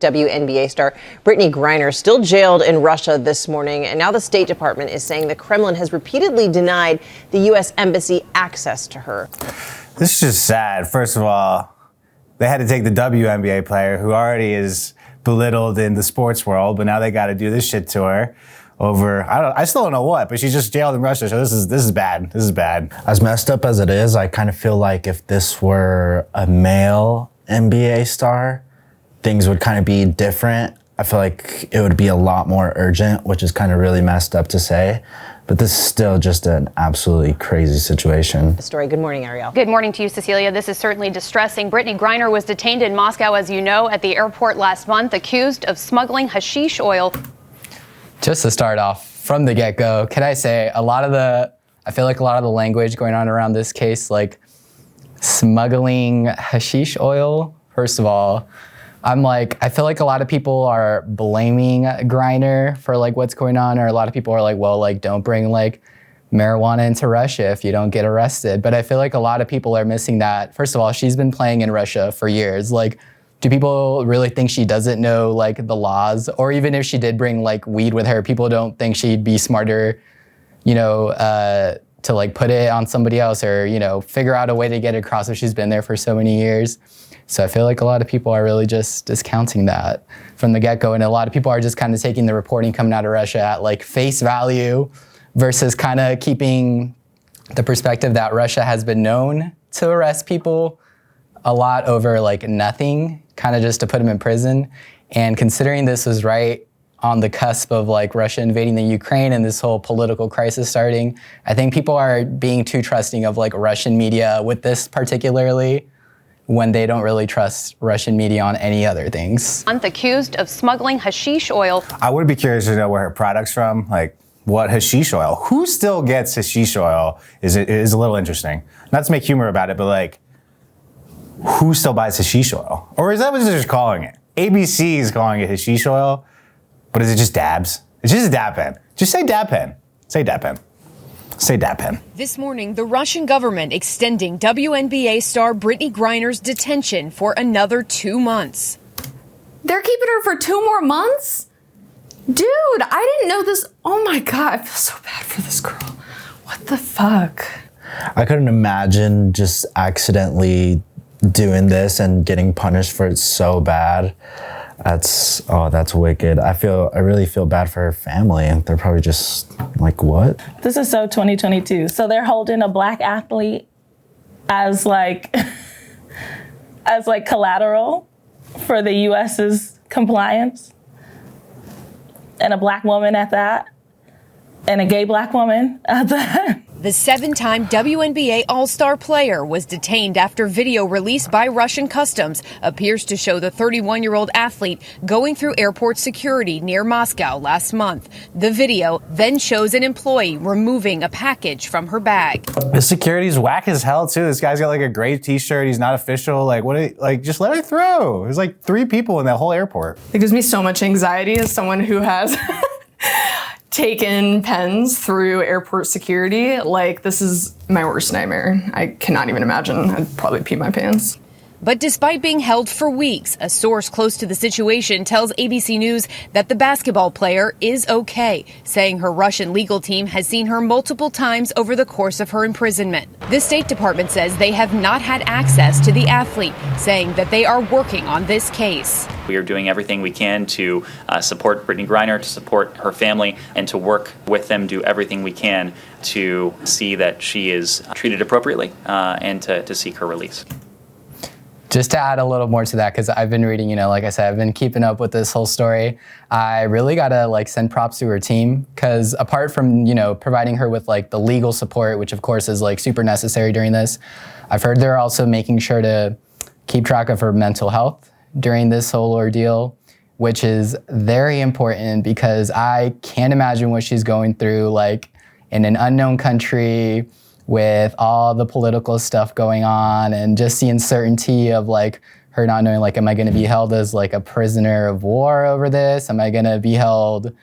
WNBA star Brittney Griner still jailed in Russia this morning, and now the State Department is saying the Kremlin has repeatedly denied the U.S. Embassy access to her. This is just sad. First of all, they had to take the WNBA player who already is belittled in the sports world, but now they got to do this shit to her over, I still don't know what, but she's just jailed in Russia, so this is bad. This is bad. As messed up as it is, I kind of feel like if this were a male NBA star, things would kind of be different. I feel like it would be a lot more urgent, which is kind of really messed up to say. But this is still just an absolutely crazy situation. The story. Good morning, Ariel. Good morning to you, Cecilia. This is certainly distressing. Brittney Griner was detained in Moscow, as you know, at the airport last month, accused of smuggling hashish oil. Just to start off from the get-go, can I say I feel like a lot of the language going on around this case, like smuggling hashish oil, first of all, I feel like a lot of people are blaming Griner for like what's going on, or a lot of people are like, well, like don't bring like marijuana into Russia if you don't get arrested. But I feel like a lot of people are missing that. First of all, she's been playing in Russia for years. Like, do people really think she doesn't know like the laws? Or even if she did bring like weed with her, people don't think she'd be smarter, to like put it on somebody else, or, figure out a way to get it across if she's been there for so many years. So I feel like a lot of people are really just discounting that from the get-go. And a lot of people are just kind of taking the reporting coming out of Russia at like face value versus kind of keeping the perspective that Russia has been known to arrest people a lot over like nothing, kind of just to put them in prison. And considering this was right on the cusp of like Russia invading the Ukraine and this whole political crisis starting, I think people are being too trusting of like Russian media with this particularly, when they don't really trust Russian media on any other things. Accused of smuggling hashish oil. I would be curious to know where her product's from, like what hashish oil. Who still gets hashish oil is a little interesting. Not to make humor about it, but like, who still buys hashish oil? Or is that what they're just calling it? ABC is calling it hashish oil, but is it just dabs? It's just a dab pen. Just say dab pen. Say dab pen. Say dab pen. This morning, the Russian government extending WNBA star Brittney Griner's detention for another 2 months. They're keeping her for 2 more months? Dude, I didn't know this. Oh my God, I feel so bad for this girl. What the fuck? I couldn't imagine just accidentally doing this and getting punished for it so bad. That's wicked. I really feel bad for her family. They're probably just like, what? This is so 2022. So they're holding a black athlete as like collateral for the US's compliance, and a black woman at that, and a gay black woman at that. The 7-time WNBA All-Star player was detained after video released by Russian Customs appears to show the 31-year-old athlete going through airport security near Moscow last month. The video then shows an employee removing a package from her bag. The security's whack as hell too. This guy's got like a gray t-shirt. He's not official. Just let her through. There's like 3 people in that whole airport. It gives me so much anxiety as someone who has taken pens through airport security. Like, this is my worst nightmare. I cannot even imagine. I'd probably pee my pants. But despite being held for weeks, a source close to the situation tells ABC News that the basketball player is okay, saying her Russian legal team has seen her multiple times over the course of her imprisonment. The State Department says they have not had access to the athlete, saying that they are working on this case. We are doing everything we can to support Brittney Griner, to support her family, and to work with them, do everything we can to see that she is treated appropriately and to seek her release. Just to add a little more to that, because I've been reading, like I said, I've been keeping up with this whole story. I really gotta send props to her team, because apart from, providing her with the legal support, which of course is super necessary during this, I've heard they're also making sure to keep track of her mental health during this whole ordeal, which is very important, because I can't imagine what she's going through, in an unknown country, with all the political stuff going on, and just the uncertainty of her not knowing, am I gonna be held as a prisoner of war over this? Am I gonna be held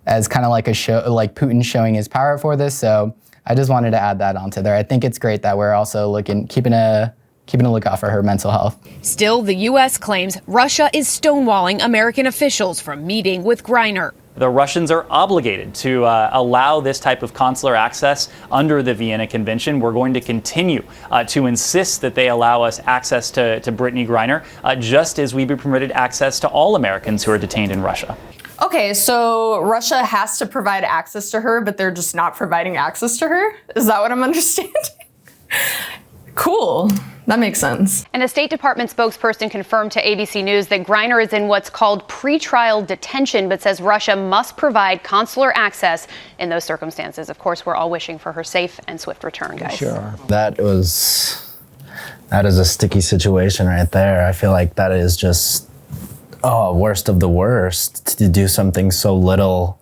as kind of a show, Putin showing his power for this? So I just wanted to add that onto there. I think it's great that we're also keeping keeping a lookout for her mental health. Still, the U.S. claims Russia is stonewalling American officials from meeting with Griner. The Russians are obligated to allow this type of consular access under the Vienna Convention. We're going to continue to insist that they allow us access to Brittney Griner, just as we be permitted access to all Americans who are detained in Russia. Okay, so Russia has to provide access to her, but they're just not providing access to her? Is that what I'm understanding? Cool. That makes sense. And a State Department spokesperson confirmed to ABC News that Griner is in what's called pretrial detention, but says Russia must provide consular access in those circumstances. Of course, we're all wishing for her safe and swift return, guys. Sure. That is a sticky situation right there. I feel like that is just, worst of the worst, to do something so little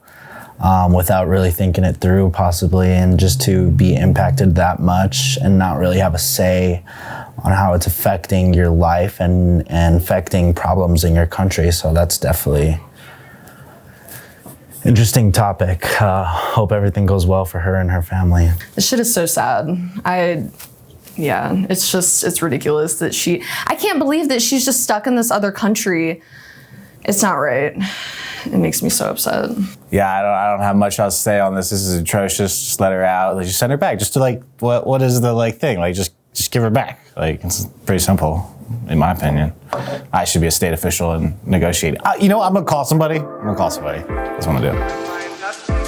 without really thinking it through, possibly, and just to be impacted that much and not really have a say on how it's affecting your life and affecting problems in your country. So that's definitely interesting topic. Hope everything goes well for her and her family. This shit is so sad. It's ridiculous that I can't believe that she's just stuck in this other country. It's not right. It makes me so upset. Yeah, I don't have much else to say on this. This is atrocious. Just let her out. Like, just send her back. Just to what is the thing? Like, just give her back. Like, it's pretty simple, in my opinion. I should be a state official and negotiate. I'm gonna call somebody. That's what I'm gonna do.